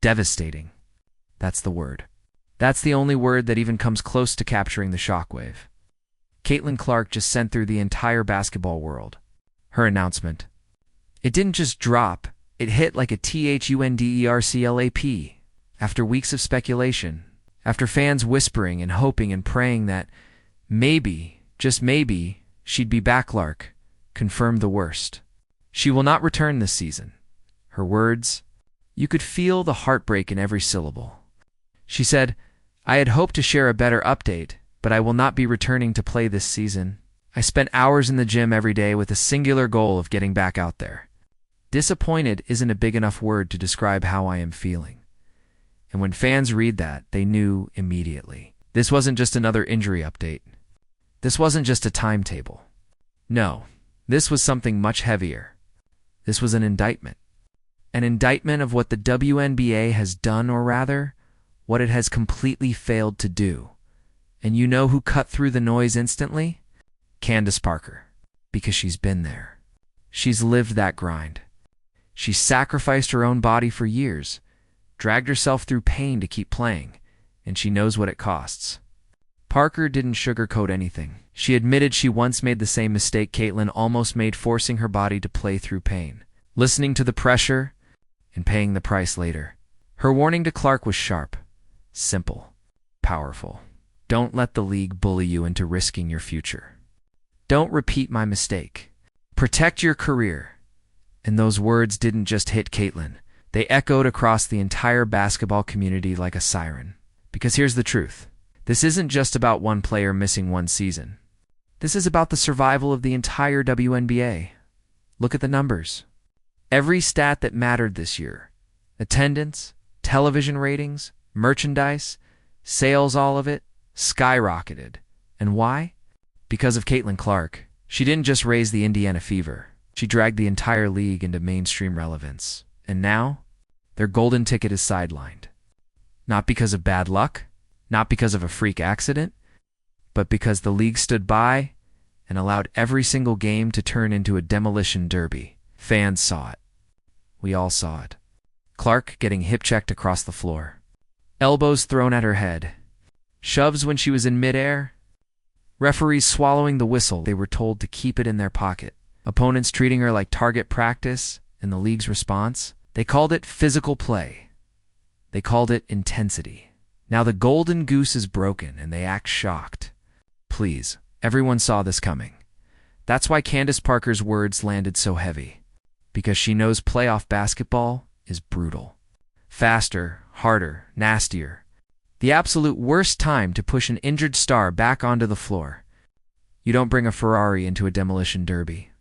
Devastating. That's the word. That's the only word that even comes close to capturing the shockwave. Caitlin Clark just sent through the entire basketball world. Her announcement. It didn't just drop, it hit like a thunderclap. After weeks of speculation, after fans whispering and hoping and praying that maybe, just maybe, she'd be back, Clark confirmed the worst. She will not return this season. Her words, you could feel the heartbreak in every syllable. She said, I had hoped to share a better update, but I will not be returning to play this season. I spent hours in the gym every day with a singular goal of getting back out there. Disappointed isn't a big enough word to describe how I am feeling. And when fans read that, they knew immediately. This wasn't just another injury update. This wasn't just a timetable. No, this was something much heavier. This was an indictment. An indictment of what the WNBA has done, or rather, what it has completely failed to do. And you know who cut through the noise instantly? Candace Parker. Because she's been there. She's lived that grind. She sacrificed her own body for years, dragged herself through pain to keep playing, and she knows what it costs. Parker didn't sugarcoat anything. She admitted she once made the same mistake Caitlin almost made, forcing her body to play through pain, listening to the pressure, and paying the price later. Her warning to Clark was sharp, simple, powerful. Don't let the league bully you into risking your future. Don't repeat my mistake. Protect your career. And those words didn't just hit Caitlin. They echoed across the entire basketball community like a siren. Because here's the truth. This isn't just about one player missing one season. This is about the survival of the entire WNBA. Look at the numbers. Every stat that mattered this year. Attendance, television ratings, merchandise, sales, all of it, skyrocketed. And why? Because of Caitlin Clark. She didn't just raise the Indiana Fever. She dragged the entire league into mainstream relevance. And now, their golden ticket is sidelined. Not because of bad luck, not because of a freak accident, but because the league stood by and allowed every single game to turn into a demolition derby. Fans saw it. We all saw it. Clark getting hip-checked across the floor. Elbows thrown at her head. Shoves when she was in midair. Referees swallowing the whistle. They were told to keep it in their pocket. Opponents treating her like target practice, and the league's response? They called it physical play. They called it intensity. Now the golden goose is broken, and they act shocked. Please, everyone saw this coming. That's why Candace Parker's words landed so heavy. Because she knows playoff basketball is brutal. Faster, harder, nastier. The absolute worst time to push an injured star back onto the floor. You don't bring a Ferrari into a demolition derby.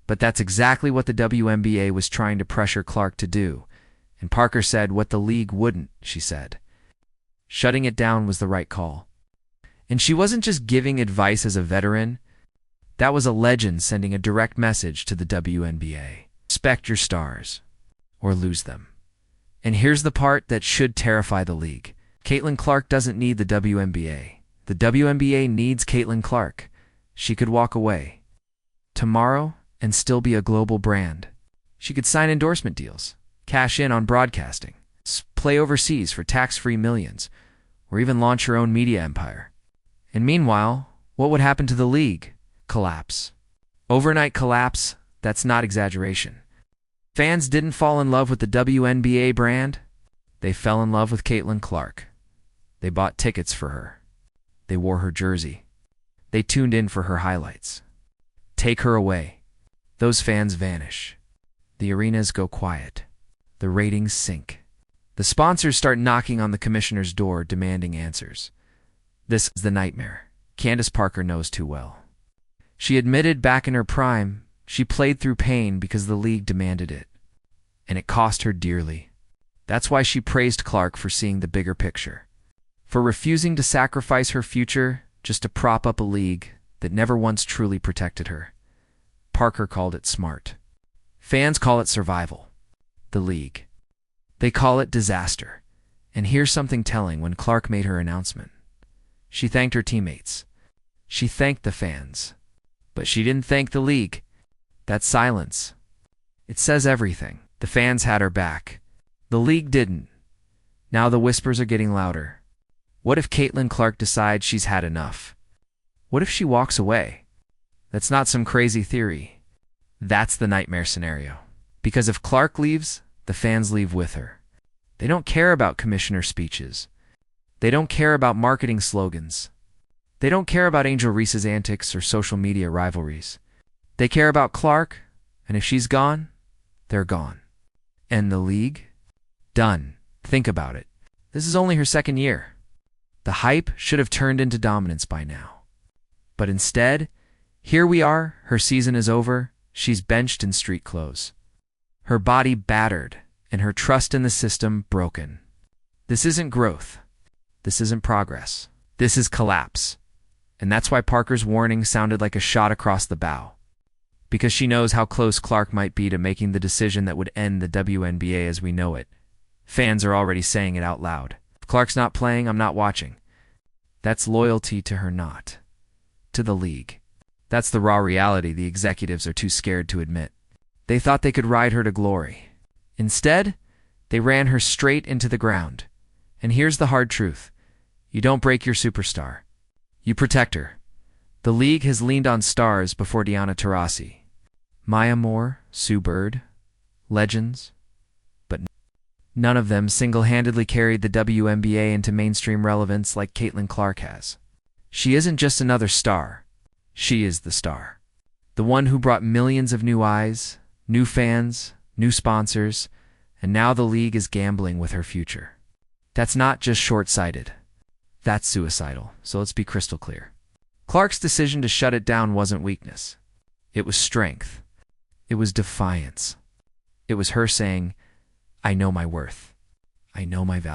But that's exactly what the WNBA was trying to pressure Clark to do. And Parker said what the league wouldn't, she said. Shutting it down was the right call. And she wasn't just giving advice as a veteran. That was a legend sending a direct message to the WNBA. Respect your stars, or lose them. And here's the part that should terrify the league. Caitlin Clark doesn't need the WNBA. The WNBA needs Caitlin Clark. She could walk away tomorrow and still be a global brand. She could sign endorsement deals, cash in on broadcasting, play overseas for tax-free millions, or even launch her own media empire. And meanwhile, what would happen to the league? Collapse. Overnight collapse, that's not exaggeration. Fans didn't fall in love with the WNBA brand. They fell in love with Caitlin Clark. They bought tickets for her. They wore her jersey. They tuned in for her highlights. Take her away. Those fans vanish. The arenas go quiet. The ratings sink. The sponsors start knocking on the commissioner's door, demanding answers. This is the nightmare Candace Parker knows too well. She admitted back in her prime, she played through pain because the league demanded it. And it cost her dearly. That's why she praised Clark for seeing the bigger picture. For refusing to sacrifice her future just to prop up a league that never once truly protected her. Parker called it smart. Fans call it survival. The league. They call it disaster. And here's something telling when Clark made her announcement. She thanked her teammates. She thanked the fans. But she didn't thank the league. That silence. It says everything. The fans had her back. The league didn't. Now the whispers are getting louder. What if Caitlin Clark decides she's had enough? What if she walks away? That's not some crazy theory. That's the nightmare scenario. Because if Clark leaves, the fans leave with her. They don't care about commissioner speeches. They don't care about marketing slogans. They don't care about Angel Reese's antics or social media rivalries. They care about Clark, and if she's gone, they're gone. And the league? Done. Think about it. This is only her second year. The hype should have turned into dominance by now. But instead, here we are, her season is over, she's benched in street clothes. Her body battered, and her trust in the system broken. This isn't growth. This isn't progress. This is collapse. And that's why Parker's warning sounded like a shot across the bow. Because she knows how close Clark might be to making the decision that would end the WNBA as we know it. Fans are already saying it out loud. If Clark's not playing, I'm not watching. That's loyalty to her, not to the league. That's the raw reality the executives are too scared to admit. They thought they could ride her to glory. Instead, they ran her straight into the ground. And here's the hard truth. You don't break your superstar. You protect her. The league has leaned on stars before Diana Taurasi. Maya Moore, Sue Bird, legends. But none of them single-handedly carried the WNBA into mainstream relevance like Caitlin Clark has. She isn't just another star. She is the star. The one who brought millions of new eyes, new fans, new sponsors, and now the league is gambling with her future. That's not just short-sighted. That's suicidal, so let's be crystal clear. Clark's decision to shut it down wasn't weakness. It was strength. It was defiance. It was her saying, I know my worth. I know my value.